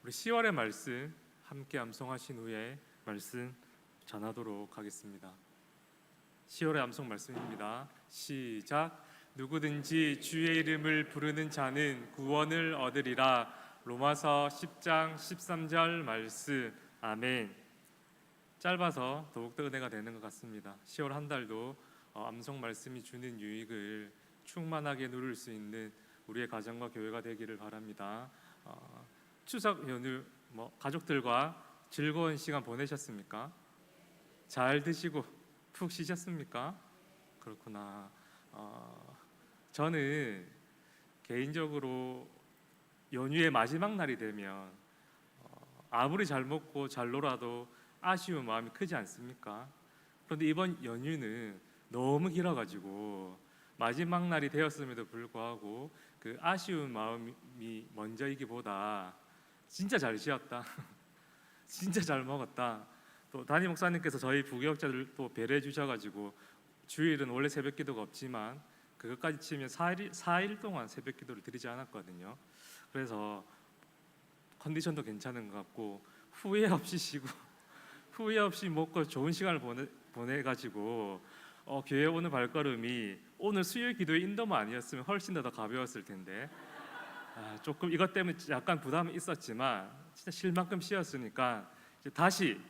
우리 10월의 말씀 함께 암송하신 후에 말씀 전하도록 하겠습니다. 10월의 암송 말씀입니다. 시작. 누구든지 주의 이름을 부르는 자는 구원을 얻으리라. 로마서 10장 13절 말씀. 아멘. 짧아서 더욱더 은혜가 되는 것 같습니다. 10월 한 달도 암송 말씀이 주는 유익을 충만하게 누릴 수 있는 우리의 가정과 교회가 되기를 바랍니다. 추석 연휴 가족들과 즐거운 시간 보내셨습니까? 잘 드시고 푹 쉬셨습니까? 그렇구나. 저는 개인적으로 연휴의 마지막 날이 되면 아무리 잘 먹고 잘 놀아도 아쉬운 마음이 크지 않습니까? 그런데 이번 연휴는 너무 길어가지고 마지막 날이 되었음에도 불구하고 그 아쉬운 마음이 먼저이기보다 진짜 잘 쉬었다 진짜 잘 먹었다. 또 담임 목사님께서 저희 부교역자들 또 배려해 주셔가지고 주일은 원래 새벽 기도가 없지만 그것까지 치면 4일 동안 새벽 기도를 드리지 않았거든요. 그래서 컨디션도 괜찮은 것 같고 후회 없이 쉬고 후회 없이 먹고 좋은 시간을 보내가지고 교회 오는 발걸음이 오늘 수요일 기도의 인도만 아니었으면 훨씬 더 가벼웠을 텐데 조금 이것 때문에 약간 부담이 있었지만 진짜 쉴 만큼 쉬었으니까 이제 다시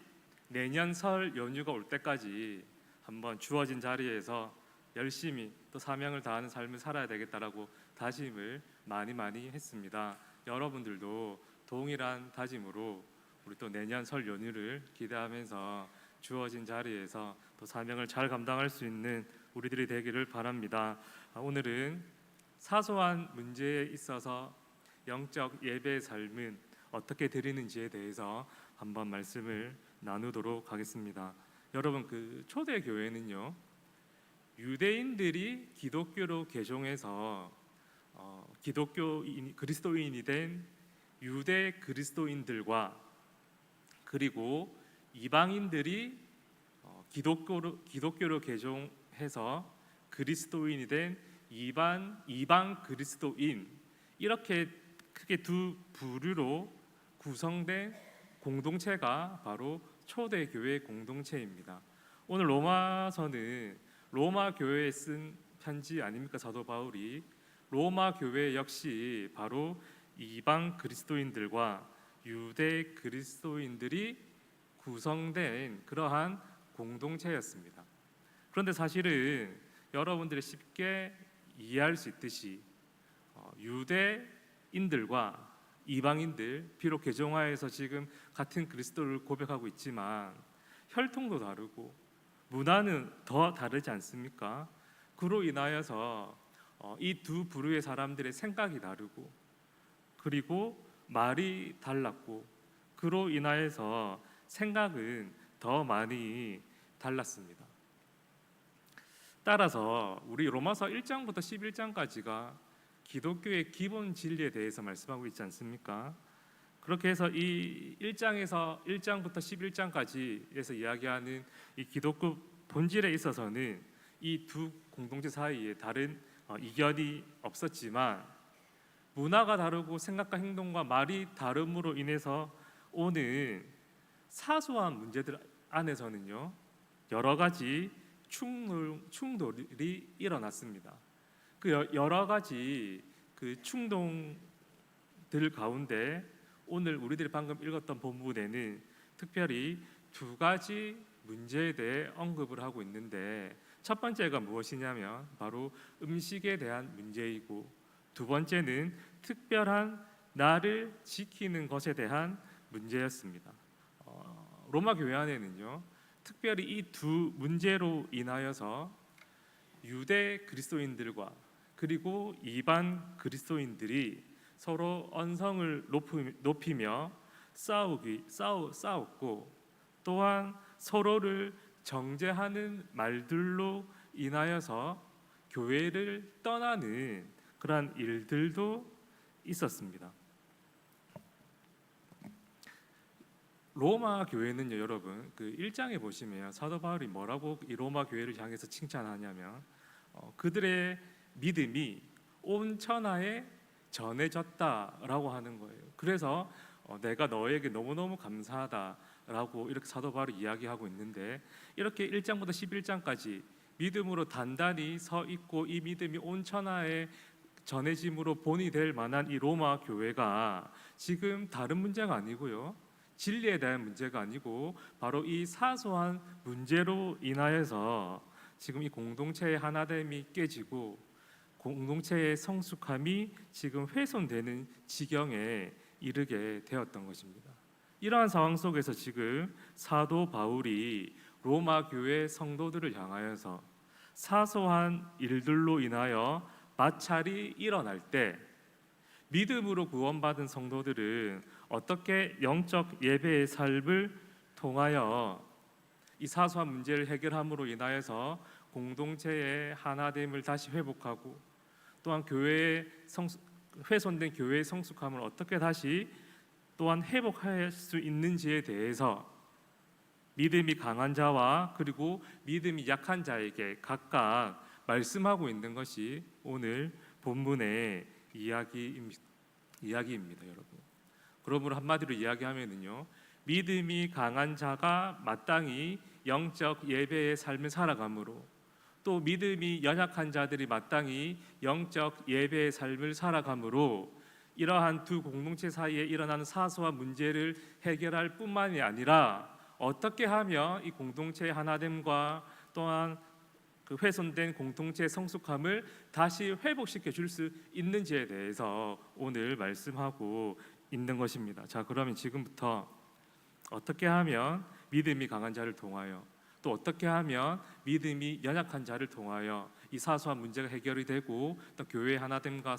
내년 설 연휴가 올 때까지 한번 주어진 자리에서 열심히 또 사명을 다하는 삶을 살아야 되겠다라고 다짐을 많이 했습니다. 여러분들도 동일한 다짐으로 우리 또 내년 설 연휴를 기대하면서 주어진 자리에서 또 사명을 잘 감당할 수 있는 우리들이 되기를 바랍니다. 오늘은 사소한 문제에 있어서 영적 예배의 삶은 어떻게 드리는지에 대해서 한번 말씀을 나누도록 하겠습니다. 여러분, 그 초대 교회는요, 유대인들이 기독교로 개종해서 그리스도인이 된 유대 그리스도인들과 그리고 이방인들이 기독교로 개종해서 그리스도인이 된 이방 그리스도인, 이렇게 크게 두 부류로 구성된 공동체가 바로 초대교회 공동체입니다. 오늘 로마서는 로마 교회에 쓴 편지 아닙니까? 사도 바울이 로마 교회 역시 바로 이방 그리스도인들과 유대 그리스도인들이 구성된 그러한 공동체였습니다. 그런데 사실은 여러분들이 쉽게 이해할 수 있듯이 유대인들과 이방인들, 비록 개종하에서 지금 같은 그리스도를 고백하고 있지만 혈통도 다르고 문화는 더 다르지 않습니까? 그로 인하여서 이 두 부류의 사람들의 생각이 다르고 그리고 말이 달랐고 그로 인하여서 생각은 더 많이 달랐습니다. 따라서 우리 로마서 1장부터 11장까지가 기독교의 기본 진리에 대해서 말씀하고 있지 않습니까? 그렇게 해서 이 1장부터 11장까지에서 이야기하는 이 기독교 본질에 있어서는 이 두 공동체 사이에 다른 이견이 없었지만 문화가 다르고 생각과 행동과 말이 다름으로 인해서 오는 사소한 문제들 안에서는요, 여러 가지 충돌이 일어났습니다. 그 여러 가지 그 충동들 가운데 오늘 우리들이 방금 읽었던 본문에는 특별히 두 가지 문제에 대해 언급을 하고 있는데, 첫 번째가 무엇이냐면 바로 음식에 대한 문제이고, 두 번째는 특별한 나를 지키는 것에 대한 문제였습니다. 로마 교회 안에는요, 특별히 이 두 문제로 인하여서 유대 그리스도인들과 그리고 이방 그리스도인들이 서로 언성을 높이며 싸웠고, 또한 서로를 정죄하는 말들로 인하여서 교회를 떠나는 그러한 일들도 있었습니다. 로마 교회는요, 여러분, 그 1장에 보시면 사도 바울이 뭐라고 이 로마 교회를 향해서 칭찬하냐면 그들의 믿음이 온 천하에 전해졌다라고 하는 거예요. 그래서 내가 너에게 너무너무 감사하다라고 이렇게 사도 바울이 이야기하고 있는데, 이렇게 1장부터 11장까지 믿음으로 단단히 서 있고 이 믿음이 온 천하에 전해짐으로 본이 될 만한 이 로마 교회가 지금 다른 문제가 아니고요, 진리에 대한 문제가 아니고 바로 이 사소한 문제로 인하여서 지금 이 공동체의 하나됨이 깨지고 공동체의 성숙함이 지금 훼손되는 지경에 이르게 되었던 것입니다. 이러한 상황 속에서 지금 사도 바울이 로마 교회 성도들을 향하여서 사소한 일들로 인하여 마찰이 일어날 때 믿음으로 구원받은 성도들은 어떻게 영적 예배의 삶을 통하여 이 사소한 문제를 해결함으로 인하여서 공동체의 하나됨을 다시 회복하고, 또한 훼손된 교회의 성숙함을 어떻게 다시 또한 회복할 수 있는지에 대해서 믿음이 강한 자와 그리고 믿음이 약한 자에게 각각 말씀하고 있는 것이 오늘 본문의 이야기입니다, 여러분. 그러므로 한마디로 이야기하면은요, 믿음이 강한 자가 마땅히 영적 예배의 삶을 살아가므로, 또 믿음이 연약한 자들이 마땅히 영적 예배의 삶을 살아가므로 이러한 두 공동체 사이에 일어나는 사소한 문제를 해결할 뿐만이 아니라 어떻게 하면 이 공동체의 하나됨과 또한 그 훼손된 공동체의 성숙함을 다시 회복시켜 줄 수 있는지에 대해서 오늘 말씀하고 있는 것입니다. 자, 그러면 지금부터 어떻게 하면 믿음이 강한 자를 통하여, 또 어떻게 하면 믿음이 연약한 자를 통하여 이 사소한 문제가 해결이 되고 또 교회의 하나됨과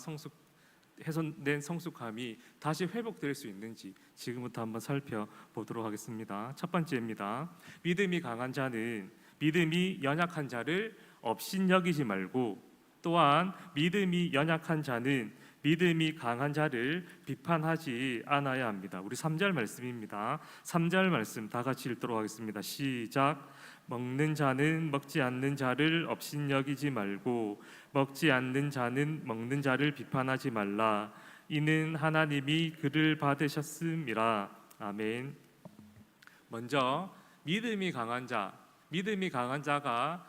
훼손된 성숙함이 다시 회복될 수 있는지 지금부터 한번 살펴보도록 하겠습니다. 첫 번째입니다. 믿음이 강한 자는 믿음이 연약한 자를 업신여기지 말고, 또한 믿음이 연약한 자는 믿음이 강한 자를 비판하지 않아야 합니다. 우리 3절 말씀입니다. 3절 말씀 다 같이 읽도록 하겠습니다. 시작. 먹는 자는 먹지 않는 자를 업신여기지 말고 먹지 않는 자는 먹는 자를 비판하지 말라. 이는 하나님이 그를 받으셨음이라. 아멘. 먼저 믿음이 강한 자가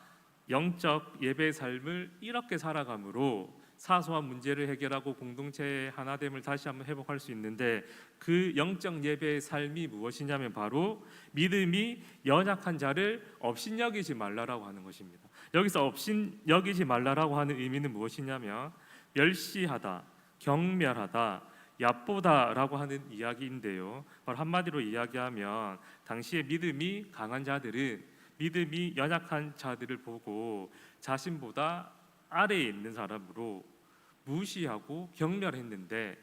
영적 예배의 삶을 이렇게 살아가므로 사소한 문제를 해결하고 공동체의 하나됨을 다시 한번 회복할 수 있는데, 그 영적 예배의 삶이 무엇이냐면 바로 믿음이 연약한 자를 업신여기지 말라라고 하는 것입니다. 여기서 업신여기지 말라라고 하는 의미는 무엇이냐면 멸시하다, 경멸하다, 얕보다라고 하는 이야기인데요, 바로 한마디로 이야기하면 당시에 믿음이 강한 자들은 믿음이 연약한 자들을 보고 자신보다 아래에 있는 사람으로 무시하고 경멸했는데,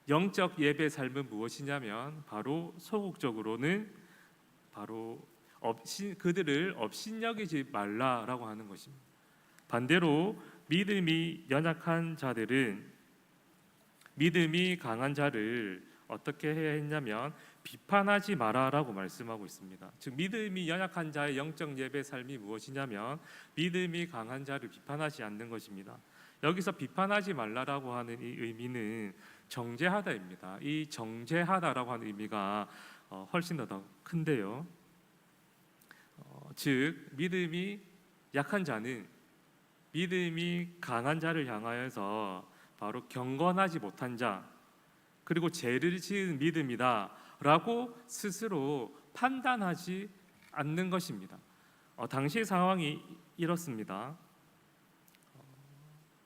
영적 예배 삶은 무엇이냐면 바로 소극적으로는 바로 그들을 업신여기지 말라라고 하는 것입니다. 반대로 믿음이 연약한 자들은 믿음이 강한 자를 어떻게 해야 했냐면 비판하지 마라라고 말씀하고 있습니다. 즉 믿음이 연약한 자의 영적 예배 삶이 무엇이냐면 믿음이 강한 자를 비판하지 않는 것입니다. 여기서 비판하지 말라라고 하는 이 의미는 정죄하다입니다. 이 정죄하다라고 하는 의미가 훨씬 더 큰데요. 즉 믿음이 약한 자는 믿음이 강한 자를 향하여서 바로 경건하지 못한 자, 그리고 죄를 지은 믿음이다라고 스스로 판단하지 않는 것입니다. 당시의 상황이 이렇습니다.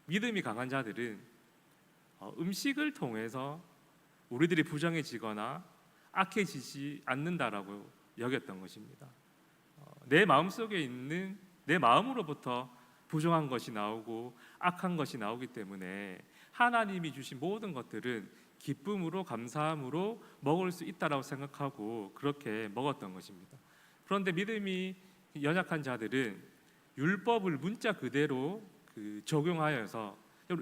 믿음이 강한 자들은 음식을 통해서 우리들이 부정해지거나 악해지지 않는다라고 여겼던 것입니다. 내 마음속에 있는 내 마음으로부터 부정한 것이 나오고 악한 것이 나오기 때문에 하나님이 주신 모든 것들은 기쁨으로 감사함으로 먹을 수 있다라고 생각하고 그렇게 먹었던 것입니다. 그런데 믿음이 연약한 자들은 율법을 문자 그대로 적용하여서,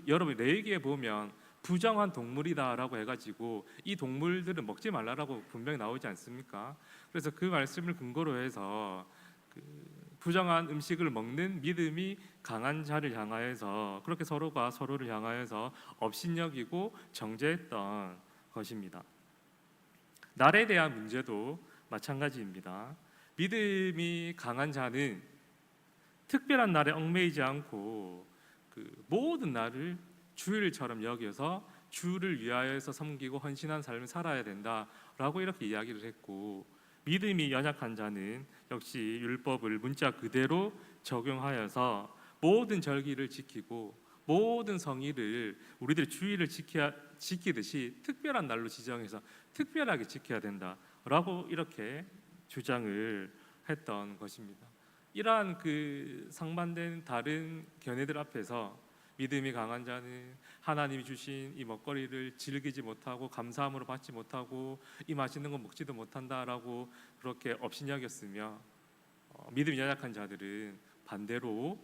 여러분 레위기에 보면 부정한 동물이다라고 해가지고 이 동물들은 먹지 말라라고 분명히 나오지 않습니까? 그래서 그 말씀을 근거로 해서 부정한 음식을 먹는 믿음이 강한 자를 향하여서 그렇게 서로가 서로를 향하여서 업신여기고 정죄했던 것입니다. 날에 대한 문제도 마찬가지입니다. 믿음이 강한 자는 특별한 날에 얽매이지 않고 그 모든 날을 주일처럼 여겨서 주를 위하여서 섬기고 헌신한 삶을 살아야 된다라고 이렇게 이야기를 했고, 믿음이 연약한 자는 역시 율법을 문자 그대로 적용하여서 모든 절기를 지키고 모든 성일을 우리들 주일을 지키듯이 특별한 날로 지정해서 특별하게 지켜야 된다라고 이렇게 주장을 했던 것입니다. 이러한 그 상반된 다른 견해들 앞에서 믿음이 강한 자는 하나님이 주신 이 먹거리를 즐기지 못하고 감사함으로 받지 못하고 이 맛있는 거 먹지도 못한다라고 그렇게 업신여겼으며, 믿음이 연약한 자들은 반대로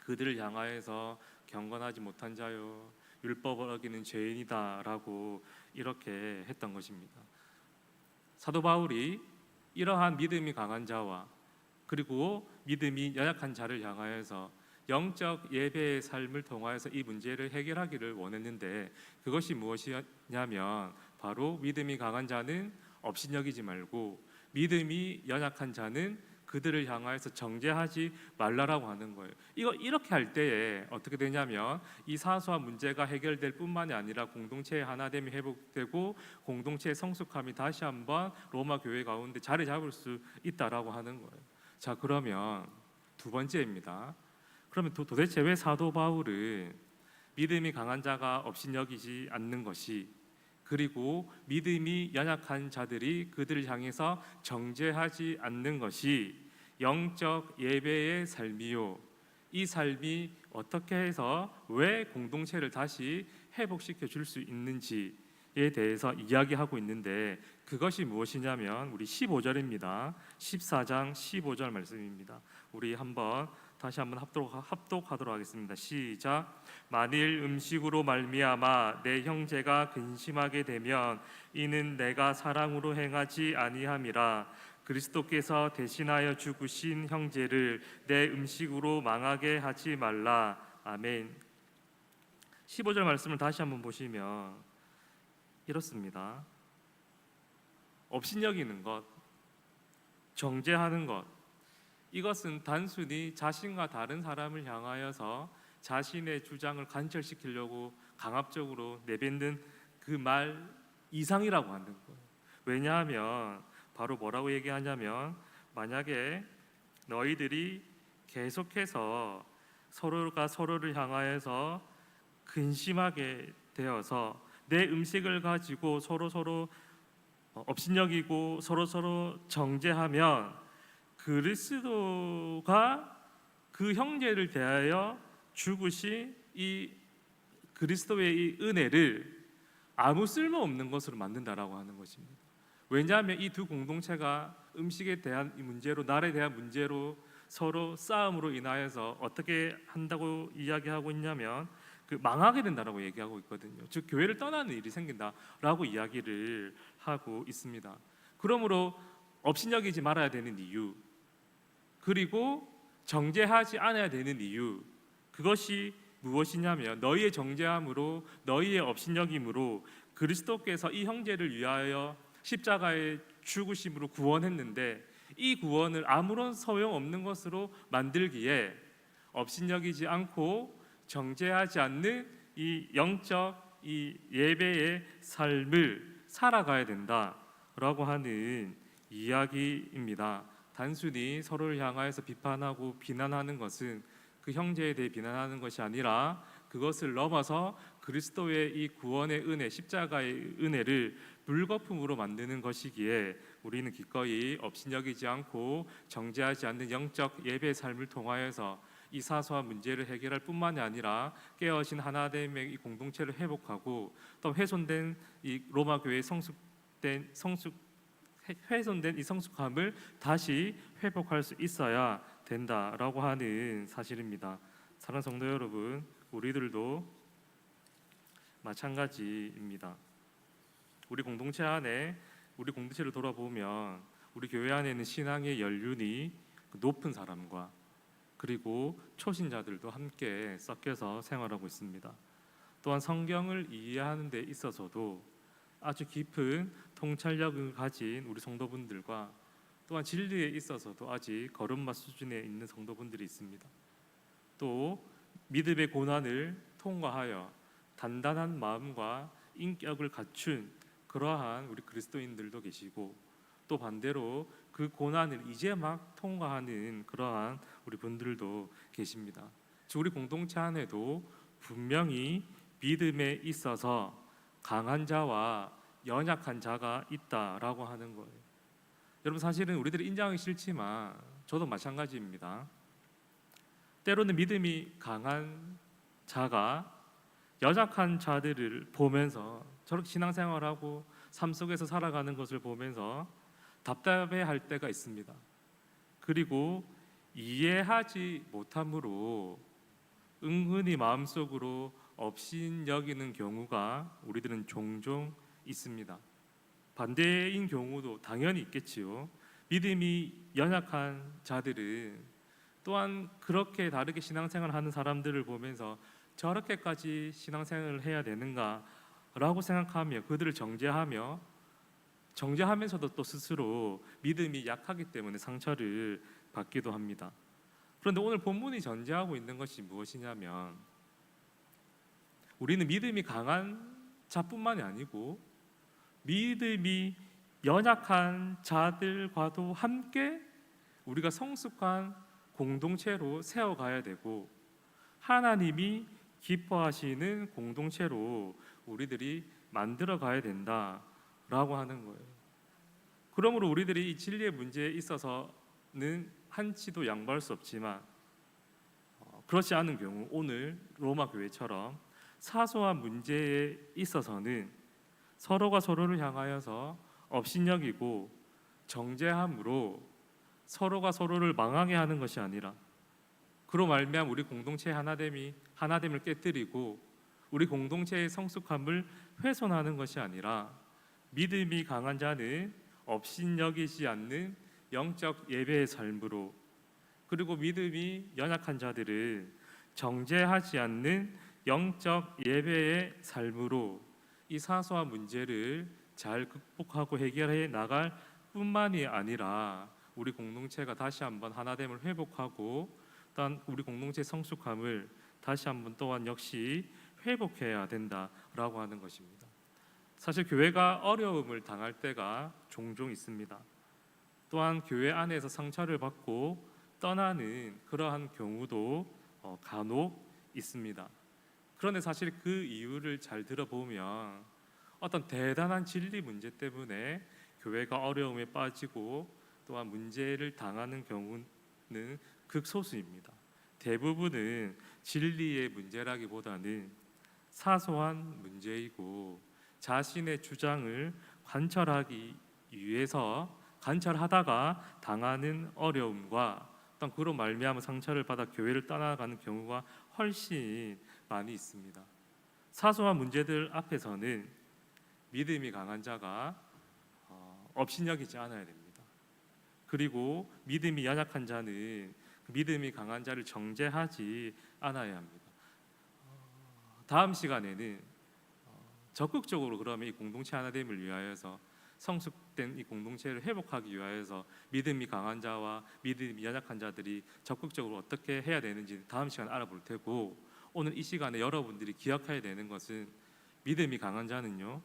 그들을 향하여서 경건하지 못한 자요, 율법을 어기는 죄인이다라고 이렇게 했던 것입니다. 사도 바울이 이러한 믿음이 강한 자와 그리고 믿음이 연약한 자를 향하여서 영적 예배의 삶을 통하여서 이 문제를 해결하기를 원했는데, 그것이 무엇이냐면 바로 믿음이 강한 자는 업신여기지 말고 믿음이 연약한 자는 그들을 향하여서 정죄하지 말라라고 하는 거예요. 이렇게 할 때에 어떻게 되냐면 이 사소한 문제가 해결될 뿐만이 아니라 공동체의 하나됨이 회복되고 공동체의 성숙함이 다시 한번 로마 교회 가운데 자리 잡을 수 있다라고 하는 거예요. 자, 그러면 두 번째입니다. 그러면 도대체 왜 사도 바울은 믿음이 강한 자가 업신여기지 않는 것이, 그리고 믿음이 연약한 자들이 그들을 향해서 정죄하지 않는 것이 영적 예배의 삶이요, 이 삶이 어떻게 해서 왜 공동체를 다시 회복시켜 줄 수 있는지에 대해서 이야기하고 있는데, 그것이 무엇이냐면 우리 15절입니다. 14장 15절 말씀입니다. 우리 다시 한번 합독하도록 하겠습니다. 시작. 만일 음식으로 말미암아 내 형제가 근심하게 되면 이는 내가 사랑으로 행하지 아니함이라. 그리스도께서 대신하여 죽으신 형제를 내 음식으로 망하게 하지 말라. 아멘. 15절 말씀을 다시 한번 보시면 이렇습니다. 업신여기는 것, 정죄하는 것, 이것은 단순히 자신과 다른 사람을 향하여서 자신의 주장을 관철시키려고 강압적으로 내뱉는 그 말 이상이라고 하는 거예요. 왜냐하면 바로 뭐라고 얘기하냐면, 만약에 너희들이 계속해서 서로가 서로를 향하여서 근심하게 되어서 내 음식을 가지고 서로 업신여기고 서로 정죄하면 그리스도가 그 형제를 대하여 죽으신 이 그리스도의 이 은혜를 아무 쓸모없는 것으로 만든다라고 하는 것입니다. 왜냐하면 이 두 공동체가 음식에 대한 이 문제로, 날에 대한 문제로 서로 싸움으로 인하여서 어떻게 한다고 이야기하고 있냐면 망하게 된다라고 얘기하고 있거든요. 즉 교회를 떠나는 일이 생긴다라고 이야기를 하고 있습니다. 그러므로 업신여기지 말아야 되는 이유, 그리고 정죄하지 않아야 되는 이유, 그것이 무엇이냐면 너희의 정죄함으로 너희의 업신여김으로 그리스도께서 이 형제를 위하여 십자가에 죽으심으로 구원했는데, 이 구원을 아무런 소용없는 것으로 만들기에 업신여기지 않고 정죄하지 않는 이 영적 이 예배의 삶을 살아가야 된다라고 하는 이야기입니다. 단순히 서로를 향하여서 비판하고 비난하는 것은 그 형제에 대해 비난하는 것이 아니라 그것을 넘어서 그리스도의 이 구원의 은혜, 십자가의 은혜를 물거품으로 만드는 것이기에 우리는 기꺼이 업신여기지 않고 정죄하지 않는 영적 예배의 삶을 통하여서 이 사소한 문제를 해결할 뿐만이 아니라 깨어진 하나됨의 이 공동체를 회복하고 또 훼손된 이 로마 교회의 훼손된 이 성숙함을 다시 회복할 수 있어야 된다라고 하는 사실입니다. 사랑하는 성도 여러분, 우리들도 마찬가지입니다. 우리 공동체를 돌아보면 우리 교회 안에는 신앙의 연륜이 높은 사람과 그리고 초신자들도 함께 섞여서 생활하고 있습니다. 또한 성경을 이해하는 데 있어서도 아주 깊은 통찰력을 가진 우리 성도분들과 또한 진리에 있어서도 아직 걸음마 수준에 있는 성도분들이 있습니다. 또 믿음의 고난을 통과하여 단단한 마음과 인격을 갖춘 그러한 우리 그리스도인들도 계시고, 또 반대로 그 고난을 이제 막 통과하는 그러한 우리 분들도 계십니다. 즉 우리 공동체 안에도 분명히 믿음에 있어서 강한 자와 연약한 자가 있다라고 하는 거예요. 여러분, 사실은 우리들이 인정하기 싫지만 저도 마찬가지입니다. 때로는 믿음이 강한 자가 연약한 자들을 보면서 저렇게 신앙생활하고 삶 속에서 살아가는 것을 보면서 답답해할 때가 있습니다. 그리고 이해하지 못함으로 은근히 마음속으로 업신여기는 경우가 우리들은 종종 있습니다. 반대인 경우도 당연히 있겠지요. 믿음이 연약한 자들은 또한 그렇게 다르게 신앙생활을 하는 사람들을 보면서 저렇게까지 신앙생활을 해야 되는가라고 생각하며 그들을 정죄하면서도 또 스스로 믿음이 약하기 때문에 상처를 받기도 합니다. 그런데 오늘 본문이 전제하고 있는 것이 무엇이냐면, 우리는 믿음이 강한 자뿐만이 아니고 믿음이 연약한 자들과도 함께 우리가 성숙한 공동체로 세워가야 되고, 하나님이 기뻐하시는 공동체로 우리들이 만들어가야 된다라고 하는 거예요. 그러므로 우리들이 이 진리의 문제에 있어서는 한치도 양보할 수 없지만, 그렇지 않은 경우 오늘 로마 교회처럼 사소한 문제에 있어서는 서로가 서로를 향하여서 업신여기고 정죄함으로 서로가 서로를 망하게 하는 것이 아니라, 그로 말미암아 우리 공동체의 하나됨을 깨뜨리고 우리 공동체의 성숙함을 훼손하는 것이 아니라, 믿음이 강한 자는 업신여기지 않는 영적 예배의 삶으로, 그리고 믿음이 연약한 자들은 정죄하지 않는 영적 예배의 삶으로 이 사소한 문제를 잘 극복하고 해결해 나갈 뿐만이 아니라 우리 공동체가 다시 한번 하나됨을 회복하고 또한 우리 공동체의 성숙함을 다시 한번 또한 역시 회복해야 된다라고 하는 것입니다. 사실 교회가 어려움을 당할 때가 종종 있습니다. 또한 교회 안에서 상처를 받고 떠나는 그러한 경우도 간혹 있습니다. 그런데 사실 그 이유를 잘 들어보면 어떤 대단한 진리 문제 때문에 교회가 어려움에 빠지고 또한 문제를 당하는 경우는 극소수입니다. 대부분은 진리의 문제라기보다는 사소한 문제이고, 자신의 주장을 관철하다가 당하는 어려움과 또 그로 말미암아 상처를 받아 교회를 떠나가는 경우가 훨씬 많이 있습니다. 사소한 문제들 앞에서는 믿음이 강한 자가 업신여기지 않아야 됩니다. 그리고 믿음이 연약한 자는 믿음이 강한 자를 정죄하지 않아야 합니다. 다음 시간에는 적극적으로 그러면 이 공동체 하나됨을 위하여서, 성숙된 이 공동체를 회복하기 위하여서 믿음이 강한 자와 믿음이 연약한 자들이 적극적으로 어떻게 해야 되는지 다음 시간에 알아볼 테고, 오늘 이 시간에 여러분들이 기억해야 되는 것은, 믿음이 강한 자는요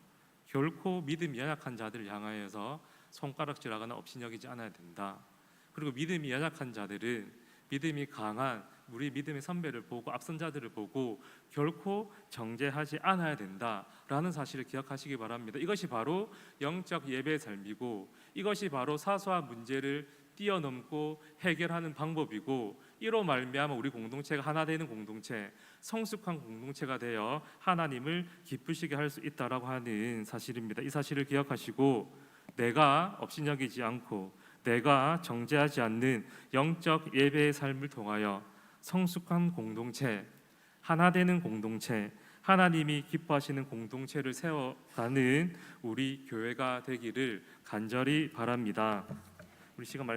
결코 믿음이 연약한 자들을 향하여서 손가락질하거나 업신여기지 않아야 된다. 그리고 믿음이 연약한 자들은 믿음이 강한 우리 믿음의 선배를 보고 앞선 자들을 보고 결코 정죄하지 않아야 된다라는 사실을 기억하시기 바랍니다. 이것이 바로 영적 예배의 삶이고, 이것이 바로 사소한 문제를 뛰어넘고 해결하는 방법이고, 이로 말미암아 우리 공동체가 하나 되는 공동체, 성숙한 공동체가 되어 하나님을 기쁘시게 할 수 있다라고 하는 사실입니다. 이 사실을 기억하시고, 내가 업신여기지 않고 내가 정죄하지 않는 영적 예배의 삶을 통하여 성숙한 공동체, 하나 되는 공동체, 하나님이 기뻐하시는 공동체를 세워가는 우리 교회가 되기를 간절히 바랍니다. 우리 시간 말씀